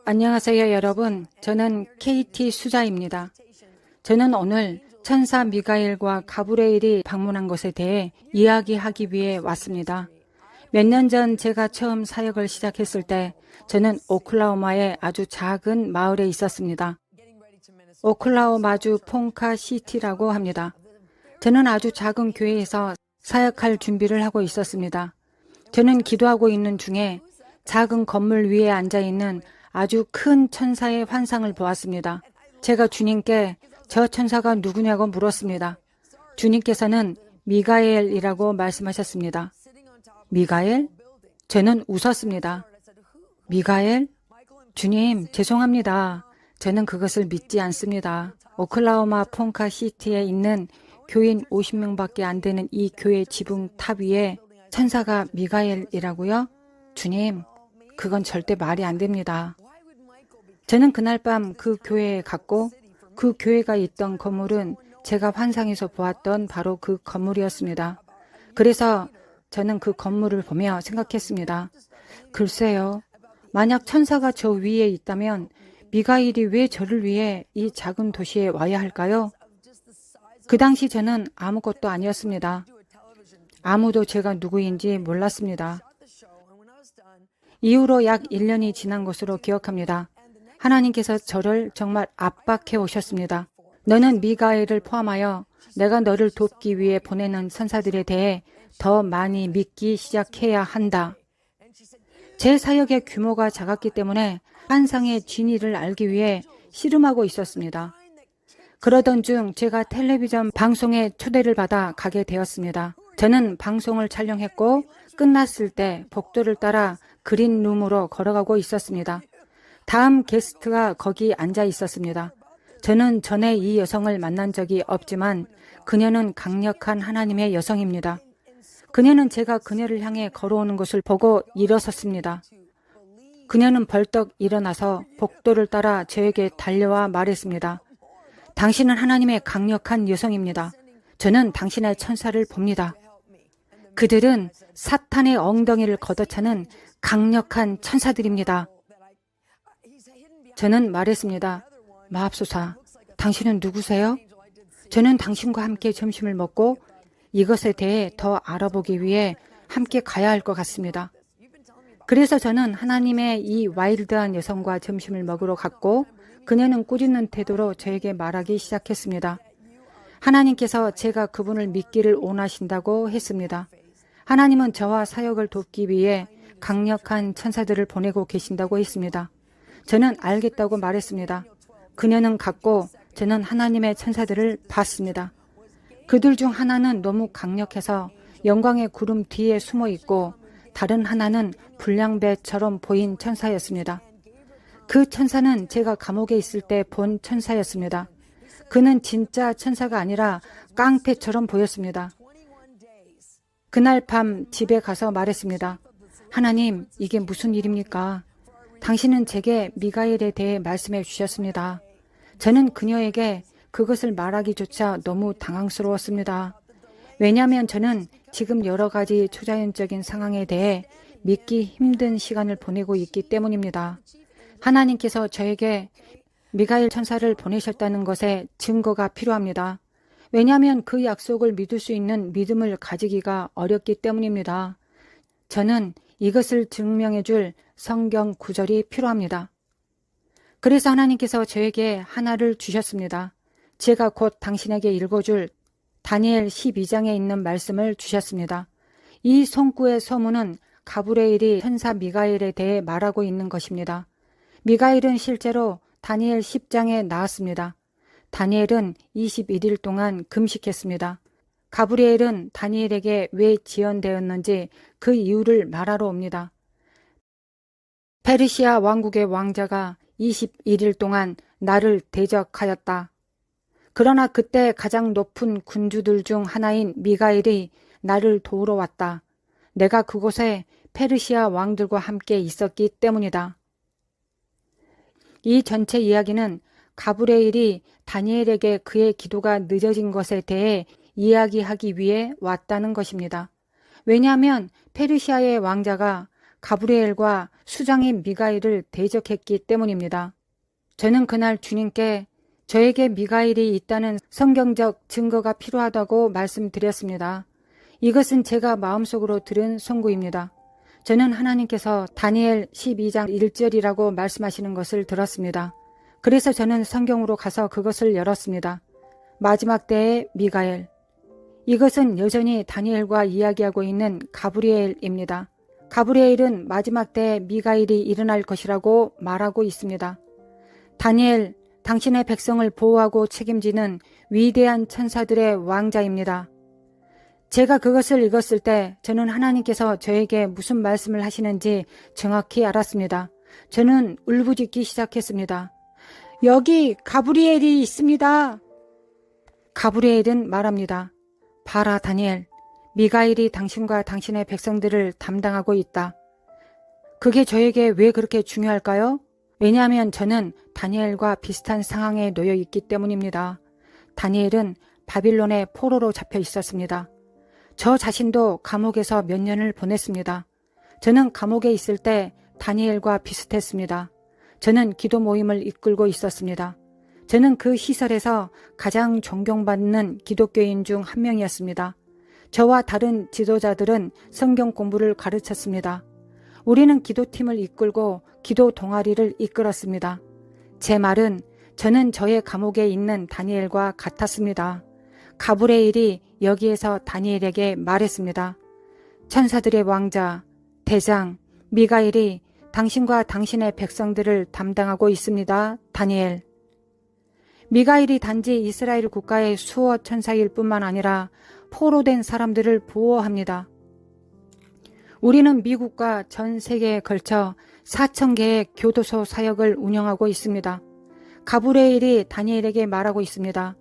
안녕하세요, 여러분. 저는 KT 수자입니다. 저는 오늘 천사 미가엘과 가브리엘이 방문한 것에 대해 이야기하기 위해 왔습니다. 몇 년 전 제가 처음 사역을 시작했을 때 저는 오클라호마의 아주 작은 마을에 있었습니다. 오클라호마주 폰카 시티라고 합니다. 저는 아주 작은 교회에서 사역할 준비를 하고 있었습니다. 저는 기도하고 있는 중에 작은 건물 위에 앉아있는 아주 큰 천사의 환상을 보았습니다. 제가 주님께 저 천사가 누구냐고 물었습니다. 주님께서는 미가엘이라고 말씀하셨습니다. 미가엘? 저는 웃었습니다. 미가엘? 주님, 죄송합니다. 저는 그것을 믿지 않습니다. 오클라호마 폰카 시티에 있는 교인 50명밖에 안 되는 이 교회 지붕 탑 위에 천사가 미가엘이라고요? 주님, 그건 절대 말이 안 됩니다. 저는 그날 밤 그 교회에 갔고 그 교회가 있던 건물은 제가 환상에서 보았던 바로 그 건물이었습니다. 그래서 저는 그 건물을 보며 생각했습니다. 글쎄요, 만약 천사가 저 위에 있다면 미가엘이 왜 저를 위해 이 작은 도시에 와야 할까요? 그 당시 저는 아무것도 아니었습니다. 아무도 제가 누구인지 몰랐습니다. 이후로 약 1년이 지난 것으로 기억합니다. 하나님께서 저를 정말 압박해 오셨습니다. 너는 미가엘을 포함하여 내가 너를 돕기 위해 보내는 천사들에 대해 더 많이 믿기 시작해야 한다. 제 사역의 규모가 작았기 때문에 환상의 진위를 알기 위해 씨름하고 있었습니다. 그러던 중 제가 텔레비전 방송에 초대를 받아 가게 되었습니다. 저는 방송을 촬영했고 끝났을 때 복도를 따라 그린룸으로 걸어가고 있었습니다. 다음 게스트가 거기 앉아 있었습니다. 저는 전에 이 여성을 만난 적이 없지만 그녀는 강력한 하나님의 여성입니다. 그녀는 제가 그녀를 향해 걸어오는 것을 보고 일어섰습니다. 그녀는 벌떡 일어나서 복도를 따라 저에게 달려와 말했습니다. 당신은 하나님의 강력한 여성입니다. 저는 당신의 천사를 봅니다. 그들은 사탄의 엉덩이를 걷어차는 강력한 천사들입니다. 저는 말했습니다. 마합소사, 당신은 누구세요? 저는 당신과 함께 점심을 먹고 이것에 대해 더 알아보기 위해 함께 가야 할 것 같습니다. 그래서 저는 하나님의 이 와일드한 여성과 점심을 먹으러 갔고 그녀는 꾸짖는 태도로 저에게 말하기 시작했습니다. 하나님께서 제가 그분을 믿기를 원하신다고 했습니다. 하나님은 저와 사역을 돕기 위해 강력한 천사들을 보내고 계신다고 했습니다. 저는 알겠다고 말했습니다. 그녀는 갔고 저는 하나님의 천사들을 봤습니다. 그들 중 하나는 너무 강력해서 영광의 구름 뒤에 숨어 있고 다른 하나는 불량배처럼 보인 천사였습니다. 그 천사는 제가 감옥에 있을 때 본 천사였습니다. 그는 진짜 천사가 아니라 깡패처럼 보였습니다. 그날 밤 집에 가서 말했습니다. 하나님, 이게 무슨 일입니까? 당신은 제게 미가엘에 대해 말씀해 주셨습니다. 저는 그녀에게 그것을 말하기조차 너무 당황스러웠습니다. 왜냐하면 저는 지금 여러 가지 초자연적인 상황에 대해 믿기 힘든 시간을 보내고 있기 때문입니다. 하나님께서 저에게 미가엘 천사를 보내셨다는 것에 증거가 필요합니다. 왜냐하면 그 약속을 믿을 수 있는 믿음을 가지기가 어렵기 때문입니다. 저는 이것을 증명해 줄 성경 구절이 필요합니다. 그래서 하나님께서 저에게 하나를 주셨습니다. 제가 곧 당신에게 읽어줄 다니엘 12장에 있는 말씀을 주셨습니다. 이 son구의 서문은 가브리엘이 천사 미가엘에 대해 말하고 있는 것입니다. 미가엘은 실제로 다니엘 10장에 나왔습니다. 다니엘은 21일 동안 금식했습니다. 가브리엘은 다니엘에게 왜 지연되었는지 그 이유를 말하러 옵니다. 페르시아 왕국의 왕자가 21일 동안 나를 대적하였다. 그러나 그때 가장 높은 군주들 중 하나인 미가엘이 나를 도우러 왔다. 내가 그곳에 페르시아 왕들과 함께 있었기 때문이다. 이 전체 이야기는 가브리엘이 다니엘에게 그의 기도가 늦어진 것에 대해 이야기하기 위해 왔다는 것입니다. 왜냐하면 페르시아의 왕자가 가브리엘과 수장인 미가엘을 대적했기 때문입니다. 저는 그날 주님께 저에게 미가엘이 있다는 성경적 증거가 필요하다고 말씀드렸습니다. 이것은 제가 마음속으로 들은 선구입니다. 저는 하나님께서 다니엘 12장 1절이라고 말씀하시는 것을 들었습니다. 그래서 저는 성경으로 가서 그것을 열었습니다. 마지막 때의 미가엘. 이것은 여전히 다니엘과 이야기하고 있는 가브리엘입니다. 가브리엘은 마지막 때에 미가엘이 일어날 것이라고 말하고 있습니다. 다니엘, 당신의 백성을 보호하고 책임지는 위대한 천사들의 왕자입니다. 제가 그것을 읽었을 때 저는 하나님께서 저에게 무슨 말씀을 하시는지 정확히 알았습니다. 저는 울부짖기 시작했습니다. 여기 가브리엘이 있습니다. 가브리엘은 말합니다. 봐라 다니엘, 미가엘이 당신과 당신의 백성들을 담당하고 있다. 그게 저에게 왜 그렇게 중요할까요? 왜냐하면 저는 다니엘과 비슷한 상황에 놓여 있기 때문입니다. 다니엘은 바빌론의 포로로 잡혀 있었습니다. 저 자신도 감옥에서 몇 년을 보냈습니다. 저는 감옥에 있을 때 다니엘과 비슷했습니다. 저는 기도 모임을 이끌고 있었습니다. 저는 그 시설에서 가장 존경받는 기독교인 중 한 명이었습니다. 저와 다른 지도자들은 성경 공부를 가르쳤습니다. 우리는 기도팀을 이끌고 기도 동아리를 이끌었습니다. 제 말은 저는 저의 감옥에 있는 다니엘과 같았습니다. 가브리엘이 여기에서 다니엘에게 말했습니다. 천사들의 왕자, 대장, 미가엘이 당신과 당신의 백성들을 담당하고 있습니다. 다니엘. 미가엘이 단지 이스라엘 국가의 수호 천사일 뿐만 아니라 포로된 사람들을 보호합니다. 우리는 미국과 전 세계에 걸쳐 4,000개의 교도소 사역을 운영하고 있습니다. 가브리엘이 다니엘에게 말하고 있습니다.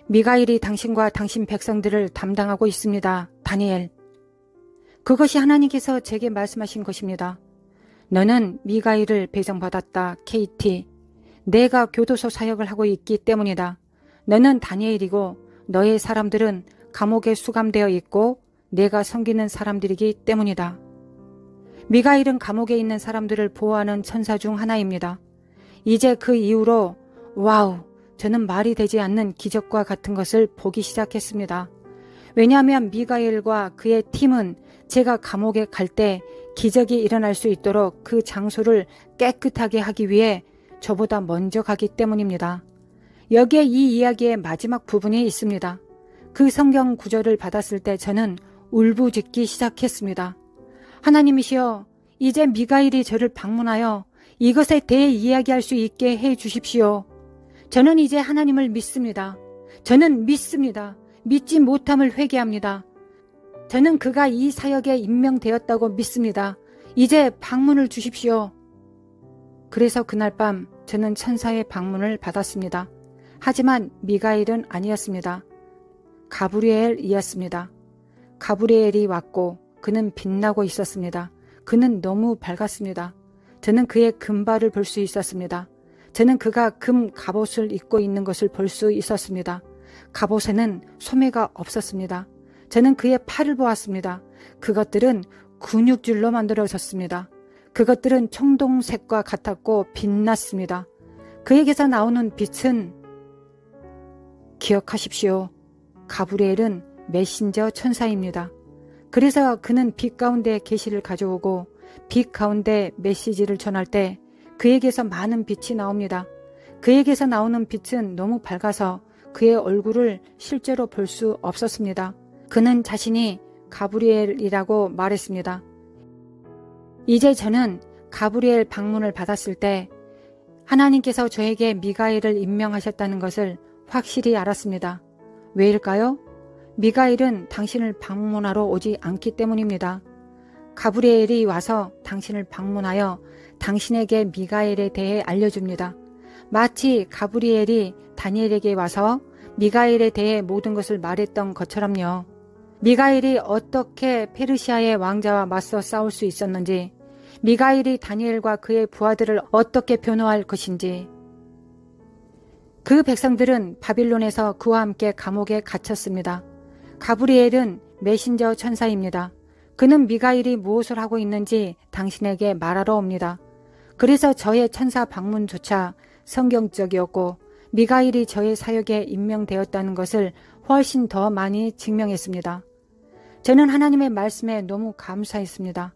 미가엘이 당신과 당신 백성들을 담당하고 있습니다. 다니엘. 그것이 하나님께서 제게 말씀하신 것입니다. 너는 미가엘을 배정받았다. KT. 내가 교도소 사역을 하고 있기 때문이다. 너는 다니엘이고 너의 사람들은 감옥에 수감되어 있고 내가 섬기는 사람들이기 때문이다. 미가엘은 감옥에 있는 사람들을 보호하는 천사 중 하나입니다. 이제 그 이후로 와우, 저는 말이 되지 않는 기적과 같은 것을 보기 시작했습니다. 왜냐하면 미가엘과 그의 팀은 제가 감옥에 갈 때 기적이 일어날 수 있도록 그 장소를 깨끗하게 하기 위해 저보다 먼저 가기 때문입니다. 여기에 이 이야기의 마지막 부분이 있습니다. 그 성경 구절을 받았을 때 저는 울부짖기 시작했습니다. 하나님이시여, 이제 미가엘이 저를 방문하여 이것에 대해 이야기할 수 있게 해 주십시오. 저는 이제 하나님을 믿습니다. 저는 믿습니다. 믿지 못함을 회개합니다. 저는 그가 이 사역에 임명되었다고 믿습니다. 이제 방문을 주십시오. 그래서 그날 밤 저는 천사의 방문을 받았습니다. 하지만 미가엘은 아니었습니다. 가브리엘이었습니다. 가브리엘이 왔고 그는 빛나고 있었습니다. 그는 너무 밝았습니다. 저는 그의 금발을 볼 수 있었습니다. 저는 그가 금 갑옷을 입고 있는 것을 볼 수 있었습니다. 갑옷에는 소매가 없었습니다. 저는 그의 팔을 보았습니다. 그것들은 근육줄로 만들어졌습니다. 그것들은 청동색과 같았고 빛났습니다. 그에게서 나오는 빛은, 기억하십시오. 가브리엘은 메신저 천사입니다. 그래서 그는 빛 가운데 계시를 가져오고 빛 가운데 메시지를 전할 때 그에게서 많은 빛이 나옵니다. 그에게서 나오는 빛은 너무 밝아서 그의 얼굴을 실제로 볼 수 없었습니다. 그는 자신이 가브리엘이라고 말했습니다. 이제 저는 가브리엘 방문을 받았을 때 하나님께서 저에게 미가엘을 임명하셨다는 것을 확실히 알았습니다. 왜일까요? 미가엘은 당신을 방문하러 오지 않기 때문입니다. 가브리엘이 와서 당신을 방문하여 당신에게 미가엘에 대해 알려줍니다. 마치 가브리엘이 다니엘에게 와서 미가엘에 대해 모든 것을 말했던 것처럼요. 미가엘이 어떻게 페르시아의 왕자와 맞서 싸울 수 있었는지, 미가엘이 다니엘과 그의 부하들을 어떻게 변호할 것인지. 그 백성들은 바빌론에서 그와 함께 감옥에 갇혔습니다. 가브리엘은 메신저 천사입니다. 그는 미가엘이 무엇을 하고 있는지 당신에게 말하러 옵니다. 그래서 저의 천사 방문조차 성경적이었고 미가엘이 저의 사역에 임명되었다는 것을 훨씬 더 많이 증명했습니다. 저는 하나님의 말씀에 너무 감사했습니다.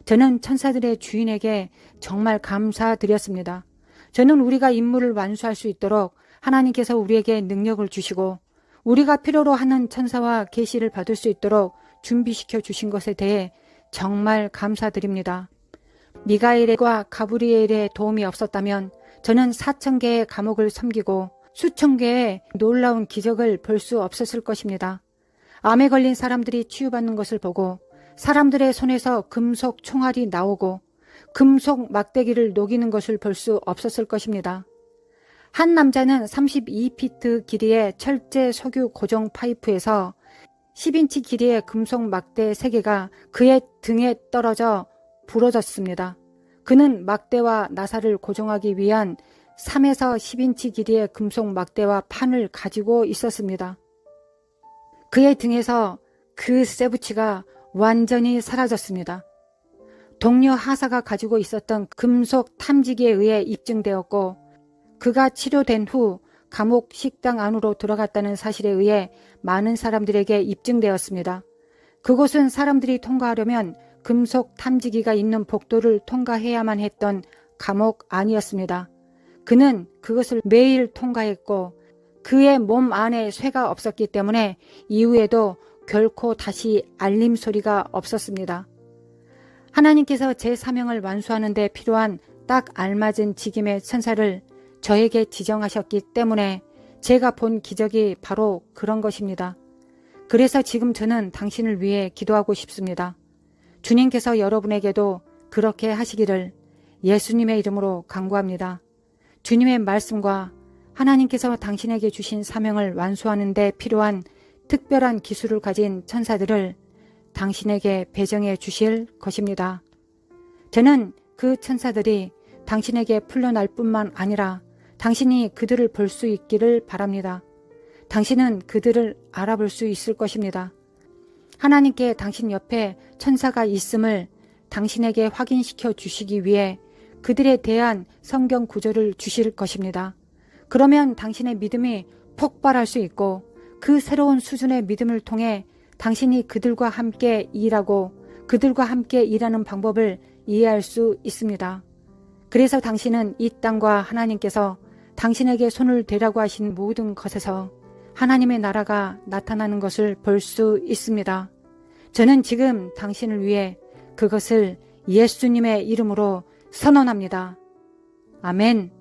저는 천사들의 주인에게 정말 감사드렸습니다. 저는 우리가 임무를 완수할 수 있도록 하나님께서 우리에게 능력을 주시고 우리가 필요로 하는 천사와 계시를 받을 수 있도록 준비시켜 주신 것에 대해 정말 감사드립니다. 미가엘과 가브리엘의 도움이 없었다면 저는 4,000개의 감옥을 섬기고 수천 개의 놀라운 기적을 볼 수 없었을 것입니다. 암에 걸린 사람들이 치유받는 것을 보고 사람들의 손에서 금속 총알이 나오고 금속 막대기를 녹이는 것을 볼 수 없었을 것입니다. 한 남자는 32피트 길이의 철제 석유 고정 파이프에서 10인치 길이의 금속 막대 3개가 그의 등에 떨어져 부러졌습니다. 그는 막대와 나사를 고정하기 위한 3에서 10인치 길이의 금속 막대와 판을 가지고 있었습니다. 그의 등에서 그 쇠붙이가 완전히 사라졌습니다. 동료 하사가 가지고 있었던 금속 탐지기에 의해 입증되었고 그가 치료된 후 감옥 식당 안으로 들어갔다는 사실에 의해 많은 사람들에게 입증되었습니다. 그곳은 사람들이 통과하려면 금속 탐지기가 있는 복도를 통과해야만 했던 감옥 안이었습니다. 그는 그것을 매일 통과했고 그의 몸 안에 쇠가 없었기 때문에 이후에도 결코 다시 알림 소리가 없었습니다. 하나님께서 제 사명을 완수하는 데 필요한 딱 알맞은 직임의 천사를 저에게 지정하셨기 때문에 제가 본 기적이 바로 그런 것입니다. 그래서 지금 저는 당신을 위해 기도하고 싶습니다. 주님께서 여러분에게도 그렇게 하시기를 예수님의 이름으로 간구합니다. 주님의 말씀과 하나님께서 당신에게 주신 사명을 완수하는 데 필요한 특별한 기술을 가진 천사들을 당신에게 배정해 주실 것입니다. 저는 그 천사들이 당신에게 풀려날 뿐만 아니라 당신이 그들을 볼 수 있기를 바랍니다. 당신은 그들을 알아볼 수 있을 것입니다. 하나님께 당신 옆에 천사가 있음을 당신에게 확인시켜 주시기 위해 그들에 대한 성경 구절을 주실 것입니다. 그러면 당신의 믿음이 폭발할 수 있고 그 새로운 수준의 믿음을 통해 당신이 그들과 함께 일하고 그들과 함께 일하는 방법을 이해할 수 있습니다. 그래서 당신은 이 땅과 하나님께서 당신에게 손을 대라고 하신 모든 것에서 하나님의 나라가 나타나는 것을 볼 수 있습니다. 저는 지금 당신을 위해 그것을 예수님의 이름으로 선언합니다. 아멘.